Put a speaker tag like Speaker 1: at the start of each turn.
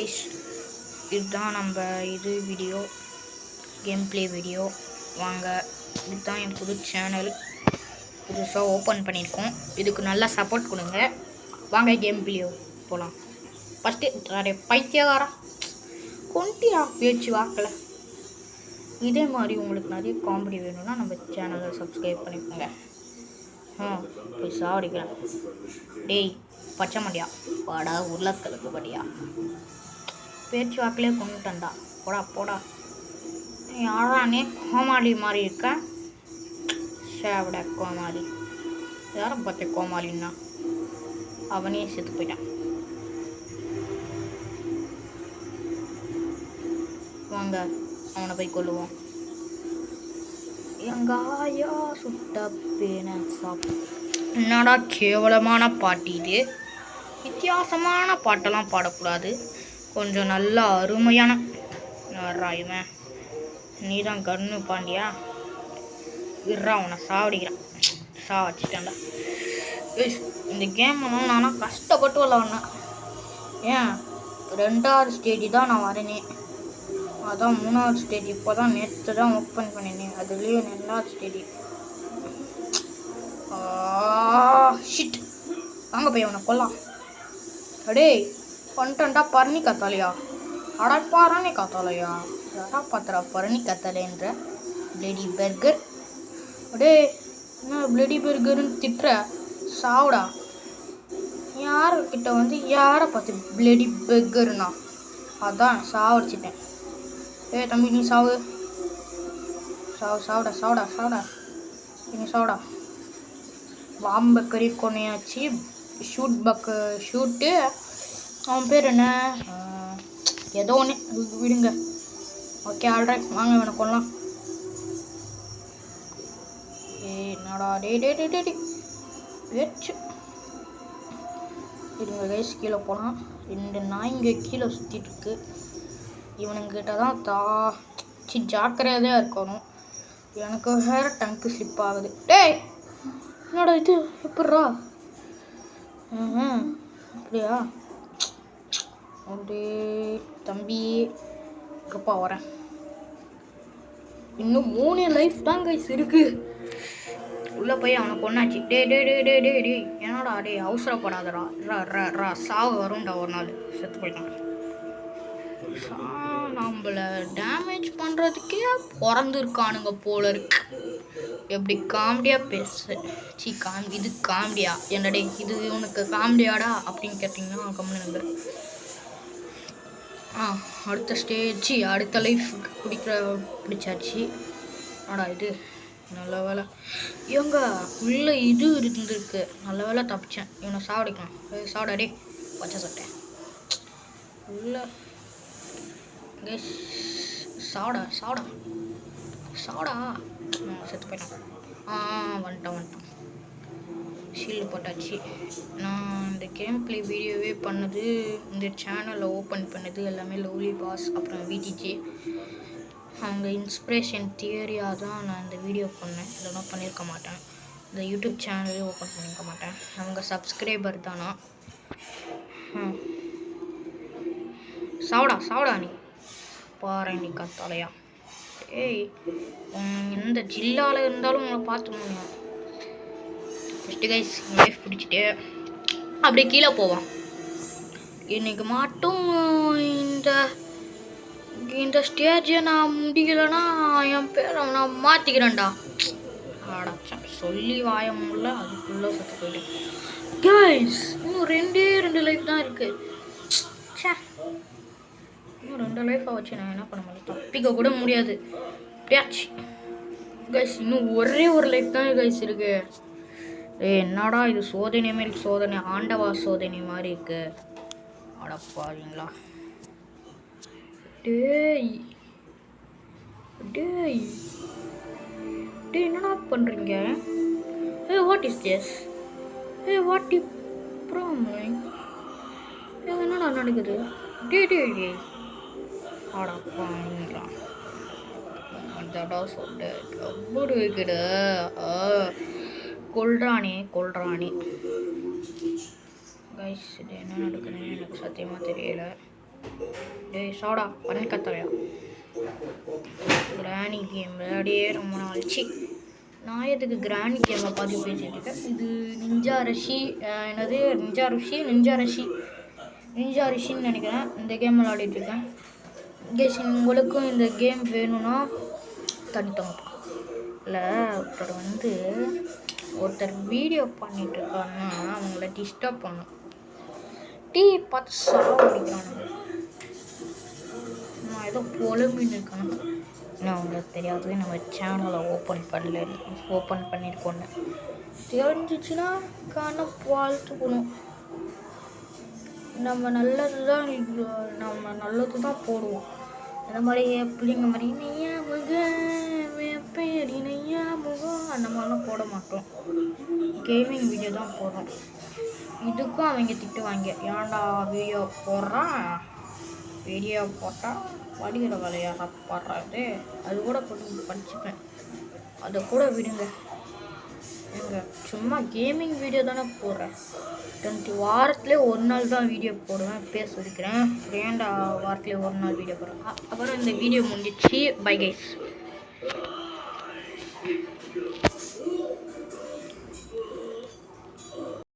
Speaker 1: Guys, இதுதான் நம்ம video game play video. வாங்க, இதுதான் என் புது சேனல், புதுசாக ஓப்பன் பண்ணியிருக்கோம். இதுக்கு நல்லா சப்போர்ட் கொடுங்க. வாங்க கேம் ப்ளே போகலாம். ஃபஸ்ட்டு நிறைய பைத்தியகாரா கொண்டியா பேச்சு வாக்கலை. இதே மாதிரி உங்களுக்கு நிறைய காமெடி வேணும்னா நம்ம சேனலை சப்ஸ்கிரைப் பண்ணிக்கோங்க. போய் சாவடிக்கிறேன். டேய் பச்சை மண்டியா, வாடா உருளைக்கிழக்கு படியா, பேச்சு வாக்கிலே கொண்டுட்டா. போடா போடா, யாரானே கோமாளி மாதிரி இருக்க. சேவட கோமாளி, யாரும் பார்த்த கோமாளின்னா அவனே செத்து போயிட்டான். வாங்க அவனை போய் கொல்லுவோம். எங்காயா சுட்ட பேன சாப்பிட்டு. என்னடா கேவலமான பாட்டு இது. வித்தியாசமான பாட்டெல்லாம் பாடக்கூடாது. கொஞ்சம் நல்லா அருமையான இவன். நீ தான் கண்ணு பாண்டியா, விட்றா உன்னை சாவடிக்கிறான். சாவடிச்சிட்டேன்டா. இந்த கேம்லாம் நானும் கஷ்டப்பட்டு விளாட்னேன். ஏன் 2வது ஸ்டேஜ் தான் நான் வரேனே. அதான் 3வது ஸ்டேஜ் இப்போ தான் நேற்று தான் ஓப்பன் பண்ணினேன். அதுலேயும் 2வது ஸ்டேஜ். ஷிட், வாங்க போய் அவனை கொல்லாம். அடே பண்ணிட்டா பரணி கத்தாலையா, அடப்பாரானே கத்தாலையா, யாரா பார்த்துறா பரணி கத்தாலேன்ற பிளடி பர்கர். அடே என்ன பிளடி பர்கர்னு திட்டுற, சாவுடா. யார்கிட்ட வந்து யாரை பார்த்து பிளடி பர்கர்னா, அதான் சாவடிச்சிட்டேன். தம்பி நீ சாவு சாவுடா சாவுடா சாவுடா, நீ சாவுடா. வாம்பக்கறி கொனையாச்சு ஷூட்டு. அவன் பேர் என்ன, ஏதோ ஒன்று விடுங்க. ஓகே ஆல்ரைட், வாங்க வேணா கொள்ளலாம். என்னடா டே வேச்சு இருங்க கைஸ், கீழே போகலாம். 2 நாய்ங்க கீழே சுற்றிட்டு இருக்கு. இவனுங்கிட்ட தான் ஜாக்கிரதையாக இருக்கணும். எனக்கு வேறு டங்கு ஸ்லிப் ஆகுது. டேய் என்னோட இது எப்பட்றா, அப்படியா? அப்படியே தம்பி இருப்பா வரேன். இன்னும் 3 லைஃப் தான் கைஸ் இருக்கு. உள்ளே போய் அவனை கொண்டாச்சு. டே என்னடா டே அவசரப்படாதடா. சாவு வரும்டா ஒரு நாள். செத்து போயிட்டான். நம்மளை டேமேஜ் பண்ணுறதுக்கே பிறந்துருக்கானுங்க போல இருக்கு. எப்படி காமெடியாக பேசு. இது காமெடியா என்னடே, இது உனக்கு காமெடியாடா அப்படின்னு கேட்டிங்கன்னா கம்முன்னு. அடுத்த ஸ்டேஜ், அடுத்த லைஃப் பிடிச்சாச்சு. ஆடா இது நல்ல வேலை. இவங்க உள்ள இது இருந்திருக்கு, நல்ல வேலை தப்பிச்சேன். இவனை சாவடிக்கலாம். சாவடா டே பச்சை சட்டை உள்ள. சாவடா செத்து போயிட்டான். வந்துட்டான். ஷீல்டு போட்டாச்சு. நான் இந்த கேம் ப்ளே வீடியோவே பண்ணது, இந்த சேனலை ஓப்பன் பண்ணது எல்லாமே லவ்லி பாஸ் அப்புறம் விடிஜே. அவங்க இன்ஸ்பிரேஷன் தியரியாக தான் நான் இந்த வீடியோ பண்ணேன். இல்லைனா பண்ணியிருக்க மாட்டேன். இந்த யூடியூப் சேனலே ஓப்பன் பண்ணியிருக்க மாட்டேன். அவங்க சப்ஸ்கிரைபர் தானா. சாவடா நீ பாரு, நீ கத்தாலையா. எந்த ஜில்லாவில் இருந்தாலும் உங்களை பார்த்து முடியும். ஃபஸ்ட்டு கைஸ் லைஃப் பிடிச்சிட்டு அப்படியே கீழே போவான். இன்னைக்கு மட்டும் இந்த ஸ்டேஜை நான் முடியலைன்னா என் பேரை நான் மாற்றிக்கிறேன்டா. ஆடாச்சேன் சொல்லி வாய முடியல, அதுக்குள்ளே செத்து போயிட்டேன். கைஸ் இன்னும் 2 லைஃப் தான் இருக்கு. இன்னும் 2 லைஃபாக வச்சு நான் என்ன பண்ண முடியும், தப்பிக்க கூட முடியாது. அப்படியாச்சு கைஸ், இன்னும் ஒரே ஒரு லைஃப் தான் கைஸ் இருக்கு. என்னடா இது சோதனை மேல் சோதனை, ஆண்டவா சோதனை மாதிரி இருக்கு. அடப்பாவீங்களா. டேய் என்னடா பண்ணுறீங்க? What is this? What problem? என்னடா நடக்குது? டே அடப்பாவீங்களா. அதடா சொல்ல கபடி வைக்கிட. கொல்றானே கைஸ், இது என்ன நடக்குதுன்னு எனக்கு சத்தியமாக தெரியல. டேய் சோடா பண்ணி கத்தலையா கிராணி கேம் விளையாடியே ரொம்ப நாள்ச்சு. நான் எதுக்கு கிராணி கேமை பார்த்து பேசிட்டு இருக்கேன். இது நிஞ்சா ரிஷி என்னது நிஞ்சா ரிஷின்னு நினைக்கிறேன். இந்த கேம் விளையாடிட்டு இருக்கேன். கேஸ் உங்களுக்கும் இந்த கேம் வேணும்னா தனித்தவங்க இல்லை ஒருத்தர் வீடியோ பண்ணிட்டு இருக்காருன்னா அவங்கள டிஸ்டர்ப் பண்ணும். டீ பார்த்து சாப்பிடுறானுங்க. நான் ஏதோ புலம்பின்னு இருக்கேன். நான் உங்களுக்கு தெரியாது நம்ம சேனலை ஓப்பன் பண்ணியிருக்கோன்னு தெரிஞ்சிச்சுன்னா வாழ்த்துக்கணும். நம்ம நல்லது தான் போடுவோம். அந்த மாதிரி பிள்ளைங்க மாதிரி நெய்யா முகம் பேரி நெய்யா முகம் அந்த மாதிரிலாம் போட மாட்டோம். கேமிங் வீடியோ தான் போடுறோம். இதுக்கும் அவங்க திட்டுவாங்க, ஏன்டா வீடியோ போடுறான், வீடியோ போட்டால் படிக்கிற வேலையாக பாடுறாரு. அது கூட போட்டு படிச்சுப்பேன். அதை கூட விடுங்க. எங்கள் சும்மா கேமிங் வீடியோ தானே போடுறேன். 20 வாரத்துலேயே ஒரு நாள் தான் வீடியோ போடுவேன். பேச இருக்கிறேன். ஏன்டா வாரத்துலேயே ஒரு நாள் வீடியோ போடுறேன். அப்புறம் இந்த வீடியோ முடிஞ்சிச்சு. Bye guys.